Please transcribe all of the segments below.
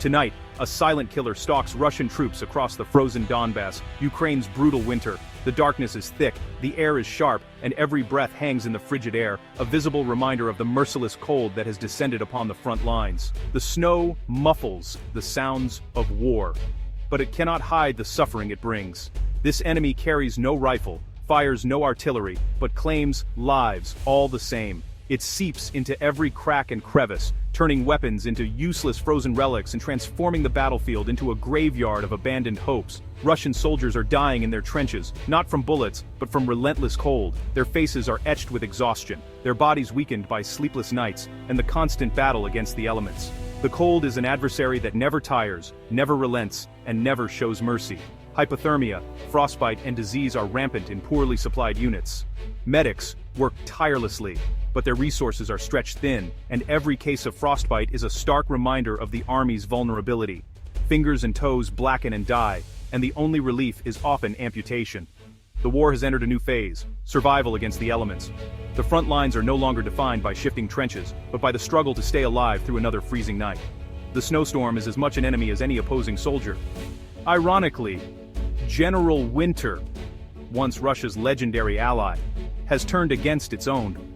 Tonight, a silent killer stalks Russian troops across the frozen Donbas, Ukraine's brutal winter. The darkness is thick, the air is sharp, and every breath hangs in the frigid air, a visible reminder of the merciless cold that has descended upon the front lines. The snow muffles the sounds of war, but it cannot hide the suffering it brings. This enemy carries no rifle, fires no artillery, but claims lives all the same. It seeps into every crack and crevice, turning weapons into useless frozen relics and transforming the battlefield into a graveyard of abandoned hopes. Russian soldiers are dying in their trenches, not from bullets, but from relentless cold. Their faces are etched with exhaustion, their bodies weakened by sleepless nights, and the constant battle against the elements. The cold is an adversary that never tires, never relents, and never shows mercy. Hypothermia, frostbite, and disease are rampant in poorly supplied units. Medics work tirelessly, but their resources are stretched thin, and every case of frostbite is a stark reminder of the army's vulnerability. Fingers and toes blacken and die, and the only relief is often amputation. The war has entered a new phase, survival against the elements. The front lines are no longer defined by shifting trenches, but by the struggle to stay alive through another freezing night. The snowstorm is as much an enemy as any opposing soldier. Ironically, General Winter, once Russia's legendary ally, has turned against its own.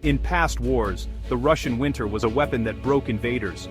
In past wars, the Russian winter was a weapon that broke invaders.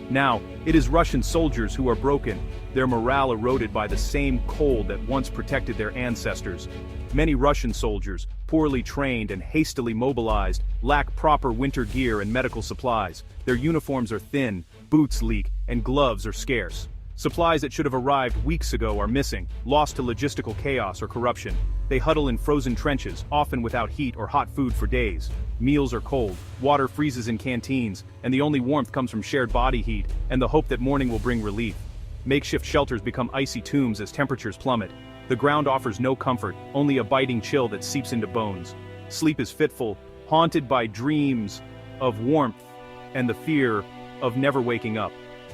Now, it is Russian soldiers who are broken, their morale eroded by the same cold that once protected their ancestors. Many Russian soldiers, poorly trained and hastily mobilized, lack proper winter gear and medical supplies. Their uniforms are thin, boots leak, and gloves are scarce. Supplies that should have arrived weeks ago are missing, lost to logistical chaos or corruption. They huddle in frozen trenches, often without heat or hot food for days. Meals are cold, water freezes in canteens, and the only warmth comes from shared body heat and the hope that morning will bring relief. Makeshift shelters become icy tombs as temperatures plummet. The ground offers no comfort, only a biting chill that seeps into bones. Sleep is fitful, haunted by dreams of warmth and the fear of never waking up.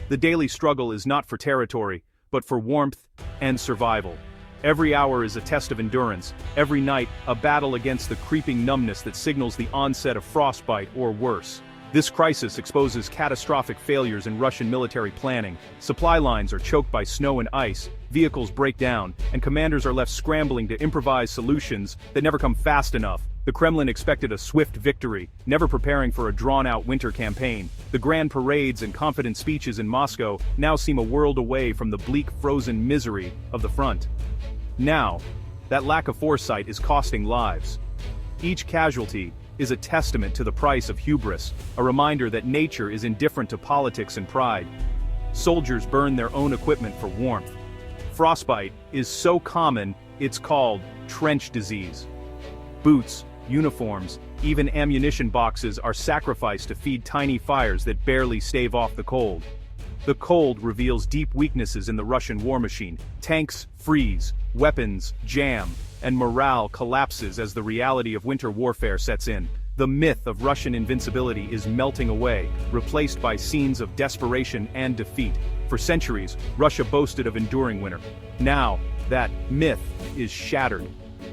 The daily struggle is not for territory, but for warmth and survival. Every hour is a test of endurance, every night a battle against the creeping numbness that signals the onset of frostbite or worse. This crisis exposes catastrophic failures in Russian military planning. Supply lines are choked by snow and ice, vehicles break down, and commanders are left scrambling to improvise solutions that never come fast enough. The Kremlin expected a swift victory, never preparing for a drawn-out winter campaign. The grand parades and confident speeches in Moscow now seem a world away from the bleak frozen misery of the front. Now, that lack of foresight is costing lives. Each casualty is a testament to the price of hubris, a reminder that nature is indifferent to politics and pride. Soldiers burn their own equipment for warmth. Frostbite is so common, it's called trench disease. Boots, uniforms, even ammunition boxes are sacrificed to feed tiny fires that barely stave off the cold. The cold reveals deep weaknesses in the Russian war machine. Tanks freeze, weapons jam, and morale collapses as the reality of winter warfare sets in. The myth of Russian invincibility is melting away, replaced by scenes of desperation and defeat. For centuries, Russia boasted of enduring winter. Now, that myth is shattered.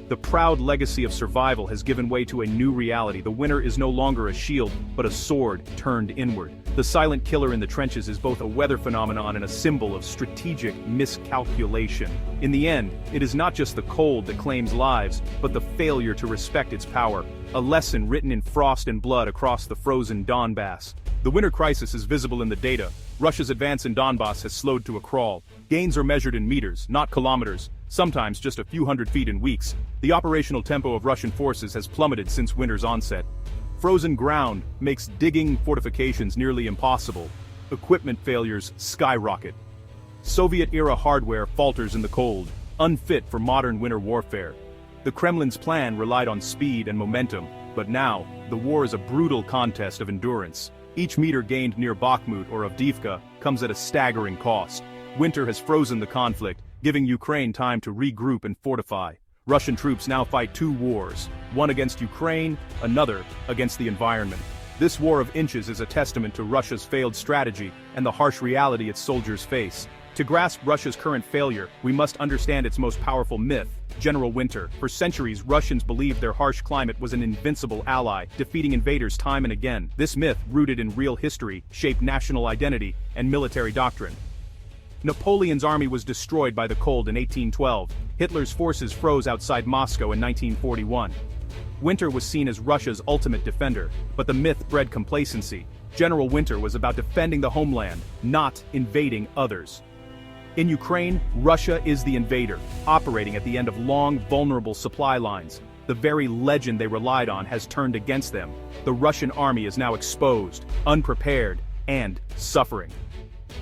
The proud legacy of survival has given way to a new reality. The winter is no longer a shield, but a sword turned inward. The silent killer in the trenches is both a weather phenomenon and a symbol of strategic miscalculation. In the end, it is not just the cold that claims lives, but the failure to respect its power. A lesson written in frost and blood across the frozen Donbas. The winter crisis is visible in the data. Russia's advance in Donbas has slowed to a crawl. Gains are measured in meters, not kilometers, sometimes just a few hundred feet in weeks. The operational tempo of Russian forces has plummeted since winter's onset. Frozen ground makes digging fortifications nearly impossible. Equipment failures skyrocket. Soviet-era hardware falters in the cold, unfit for modern winter warfare. The Kremlin's plan relied on speed and momentum, but now, the war is a brutal contest of endurance. Each meter gained near Bakhmut or Avdiivka comes at a staggering cost. Winter has frozen the conflict, giving Ukraine time to regroup and fortify. Russian troops now fight two wars, one against Ukraine, another against the environment. This war of inches is a testament to Russia's failed strategy and the harsh reality its soldiers face. To grasp Russia's current failure, we must understand its most powerful myth, General Winter. For centuries, Russians believed their harsh climate was an invincible ally, defeating invaders time and again. This myth, rooted in real history, shaped national identity and military doctrine. Napoleon's army was destroyed by the cold in 1812. Hitler's forces froze outside Moscow in 1941. Winter was seen as Russia's ultimate defender, but the myth bred complacency. General Winter was about defending the homeland, not invading others. In Ukraine, Russia is the invader, operating at the end of long, vulnerable supply lines. The very legend they relied on has turned against them. The Russian army is now exposed, unprepared, and suffering.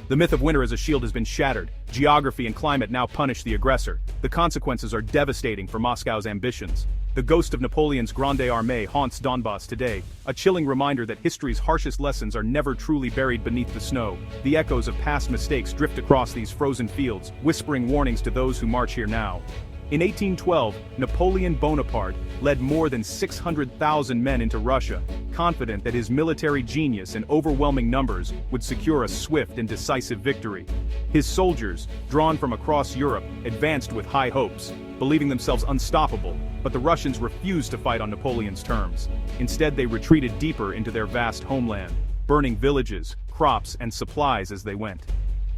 The myth of winter as a shield has been shattered. Geography and climate now punish the aggressor. The consequences are devastating for Moscow's ambitions. The ghost of Napoleon's Grande Armée haunts Donbas today, a chilling reminder that history's harshest lessons are never truly buried beneath the snow. The echoes of past mistakes drift across these frozen fields, whispering warnings to those who march here now. In 1812, Napoleon Bonaparte led more than 600,000 men into Russia, confident that his military genius and overwhelming numbers would secure a swift and decisive victory. His soldiers, drawn from across Europe, advanced with high hopes, believing themselves unstoppable, but the Russians refused to fight on Napoleon's terms. Instead, they retreated deeper into their vast homeland, burning villages, crops, and supplies as they went.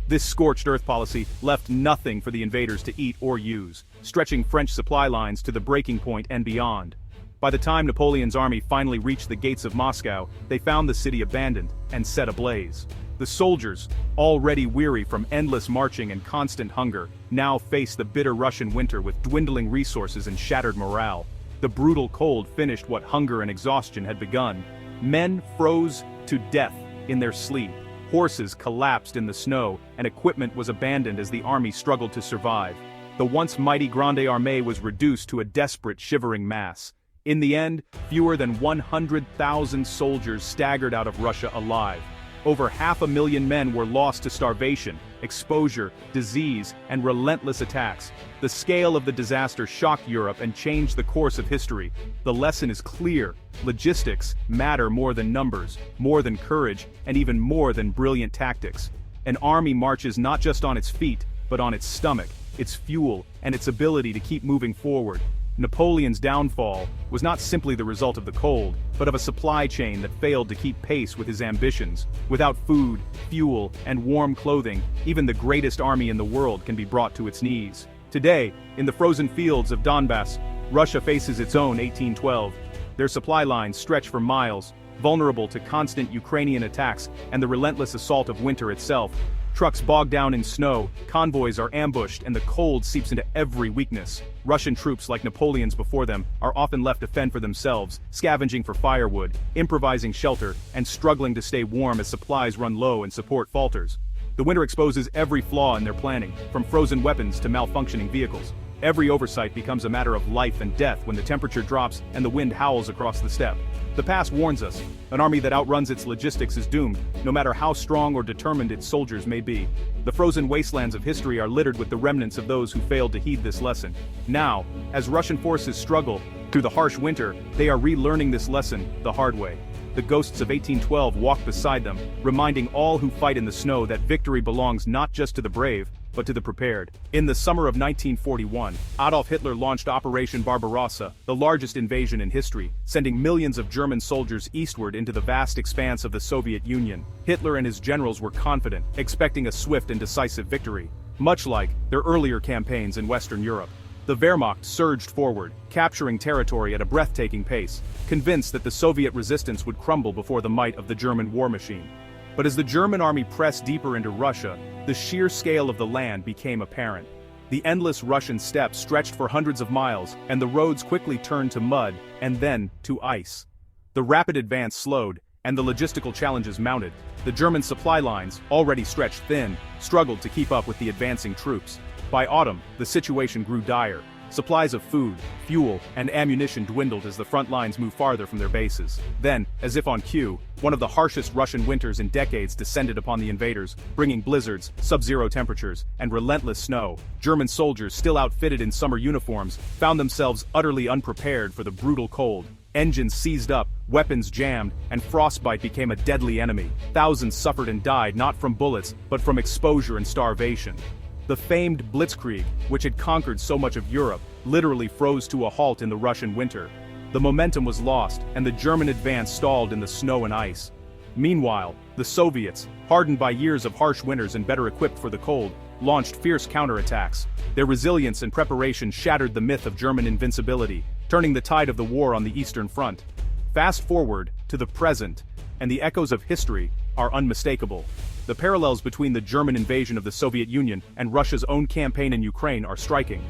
This scorched earth policy left nothing for the invaders to eat or use, stretching French supply lines to the breaking point and beyond. By the time Napoleon's army finally reached the gates of Moscow, they found the city abandoned and set ablaze. The soldiers, already weary from endless marching and constant hunger, now faced the bitter Russian winter with dwindling resources and shattered morale. The brutal cold finished what hunger and exhaustion had begun. Men froze to death in their sleep. Horses collapsed in the snow, and equipment was abandoned as the army struggled to survive. The once mighty Grande Armée was reduced to a desperate, shivering mass. In the end, fewer than 100,000 soldiers staggered out of Russia alive. Over 500,000 men were lost to starvation, exposure, disease, and relentless attacks. The scale of the disaster shocked Europe and changed the course of history. The lesson is clear. Logistics matter more than numbers, more than courage, and even more than brilliant tactics. An army marches not just on its feet, but on its stomach, its fuel, and its ability to keep moving forward. Napoleon's downfall was not simply the result of the cold, but of a supply chain that failed to keep pace with his ambitions. Without food, fuel, and warm clothing, even the greatest army in the world can be brought to its knees. Today, in the frozen fields of Donbas, Russia faces its own 1812. Their supply lines stretch for miles, vulnerable to constant Ukrainian attacks and the relentless assault of winter itself. Trucks bogged down in snow, convoys are ambushed, and the cold seeps into every weakness. Russian troops, like Napoleon's before them, are often left to fend for themselves, scavenging for firewood, improvising shelter, and struggling to stay warm as supplies run low and support falters. The winter exposes every flaw in their planning, from frozen weapons to malfunctioning vehicles. Every oversight becomes a matter of life and death when the temperature drops and the wind howls across the steppe. The past warns us, an army that outruns its logistics is doomed, no matter how strong or determined its soldiers may be. The frozen wastelands of history are littered with the remnants of those who failed to heed this lesson. Now, as Russian forces struggle through the harsh winter, they are relearning this lesson the hard way. The ghosts of 1812 walk beside them, reminding all who fight in the snow that victory belongs not just to the brave, but to the prepared. In the summer of 1941, Adolf Hitler launched Operation Barbarossa, the largest invasion in history, sending millions of German soldiers eastward into the vast expanse of the Soviet Union. Hitler and his generals were confident, expecting a swift and decisive victory, much like their earlier campaigns in Western Europe. The Wehrmacht surged forward, capturing territory at a breathtaking pace, convinced that the Soviet resistance would crumble before the might of the German war machine. But as the German army pressed deeper into Russia, the sheer scale of the land became apparent. The endless Russian steppes stretched for hundreds of miles, and the roads quickly turned to mud and then to ice. The rapid advance slowed, and the logistical challenges mounted. The German supply lines, already stretched thin, struggled to keep up with the advancing troops. By autumn, the situation grew dire. Supplies of food, fuel, and ammunition dwindled as the front lines moved farther from their bases. Then, as if on cue, one of the harshest Russian winters in decades descended upon the invaders, bringing blizzards, sub-zero temperatures, and relentless snow. German soldiers, still outfitted in summer uniforms, found themselves utterly unprepared for the brutal cold. Engines seized up, weapons jammed, and frostbite became a deadly enemy. Thousands suffered and died not from bullets, but from exposure and starvation. The famed Blitzkrieg, which had conquered so much of Europe, literally froze to a halt in the Russian winter. The momentum was lost, and the German advance stalled in the snow and ice. Meanwhile, the Soviets, hardened by years of harsh winters and better equipped for the cold, launched fierce counterattacks. Their resilience and preparation shattered the myth of German invincibility, turning the tide of the war on the Eastern Front. Fast forward to the present, and the echoes of history are unmistakable. The parallels between the German invasion of the Soviet Union and Russia's own campaign in Ukraine are striking.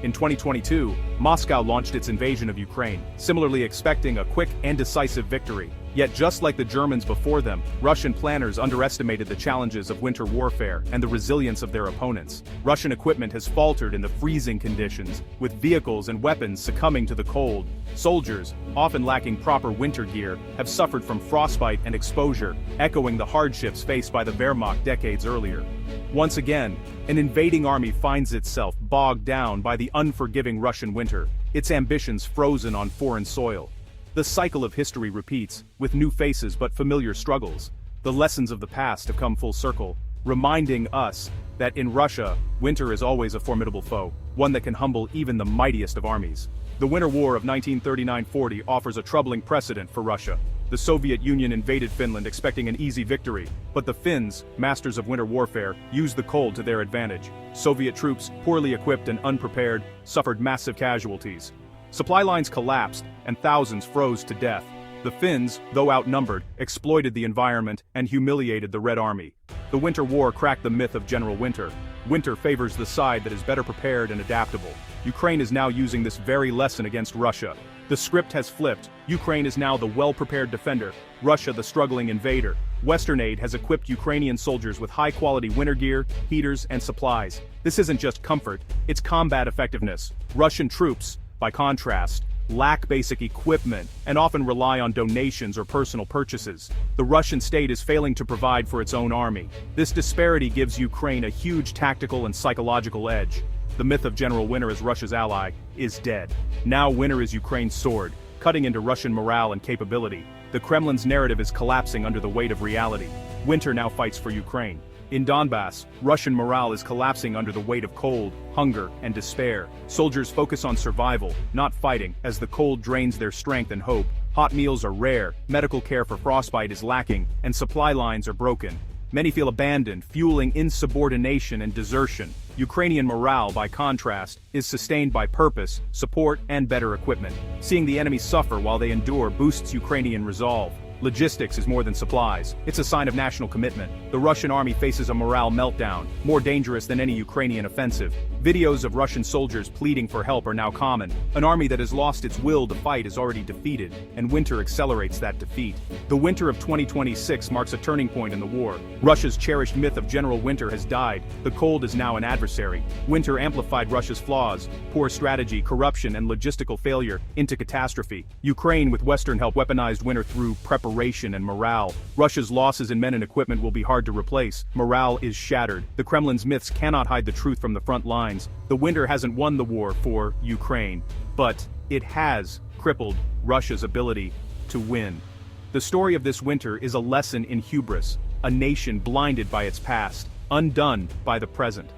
In 2022, Moscow launched its invasion of Ukraine, similarly expecting a quick and decisive victory. Yet just like the Germans before them, Russian planners underestimated the challenges of winter warfare and the resilience of their opponents. Russian equipment has faltered in the freezing conditions, with vehicles and weapons succumbing to the cold. Soldiers, often lacking proper winter gear, have suffered from frostbite and exposure, echoing the hardships faced by the Wehrmacht decades earlier. Once again, an invading army finds itself bogged down by the unforgiving Russian winter, its ambitions frozen on foreign soil. The cycle of history repeats, with new faces but familiar struggles. The lessons of the past have come full circle, reminding us that in Russia, winter is always a formidable foe, one that can humble even the mightiest of armies. The Winter War of 1939-40 offers a troubling precedent for Russia. The Soviet Union invaded Finland expecting an easy victory, but the Finns, masters of winter warfare, used the cold to their advantage. Soviet troops, poorly equipped and unprepared, suffered massive casualties. Supply lines collapsed, and thousands froze to death. The Finns, though outnumbered, exploited the environment and humiliated the Red Army. The Winter War cracked the myth of General Winter. Winter favors the side that is better prepared and adaptable. Ukraine is now using this very lesson against Russia. The script has flipped. Ukraine is now the well-prepared defender, Russia the struggling invader. Western aid has equipped Ukrainian soldiers with high-quality winter gear, heaters, and supplies. This isn't just comfort, it's combat effectiveness. Russian troops, by contrast, lack basic equipment and often rely on donations or personal purchases. The Russian state is failing to provide for its own army. This disparity gives Ukraine a huge tactical and psychological edge. The myth of General Winter as Russia's ally is dead. Now winter is Ukraine's sword, cutting into Russian morale and capability. The Kremlin's narrative is collapsing under the weight of reality. Winter now fights for Ukraine. In Donbas, Russian morale is collapsing under the weight of cold, hunger, and despair. Soldiers focus on survival, not fighting, as the cold drains their strength and hope. Hot meals are rare, medical care for frostbite is lacking, and supply lines are broken. Many feel abandoned, fueling insubordination and desertion. Ukrainian morale, by contrast, is sustained by purpose, support, and better equipment. Seeing the enemy suffer while they endure boosts Ukrainian resolve. Logistics is more than supplies. It's a sign of national commitment. The Russian army faces a morale meltdown, more dangerous than any Ukrainian offensive. Videos of Russian soldiers pleading for help are now common. An army that has lost its will to fight is already defeated, and winter accelerates that defeat. The winter of 2026 marks a turning point in the war. Russia's cherished myth of General Winter has died. The cold is now an adversary. Winter amplified Russia's flaws, poor strategy, corruption, and logistical failure into catastrophe. Ukraine, with Western help, weaponized winter through preparation and morale. Russia's losses in men and equipment will be hard to replace. Morale is shattered. The Kremlin's myths cannot hide the truth from the front lines. The winter hasn't won the war for Ukraine, but it has crippled Russia's ability to win. The story of this winter is a lesson in hubris, a nation blinded by its past, undone by the present.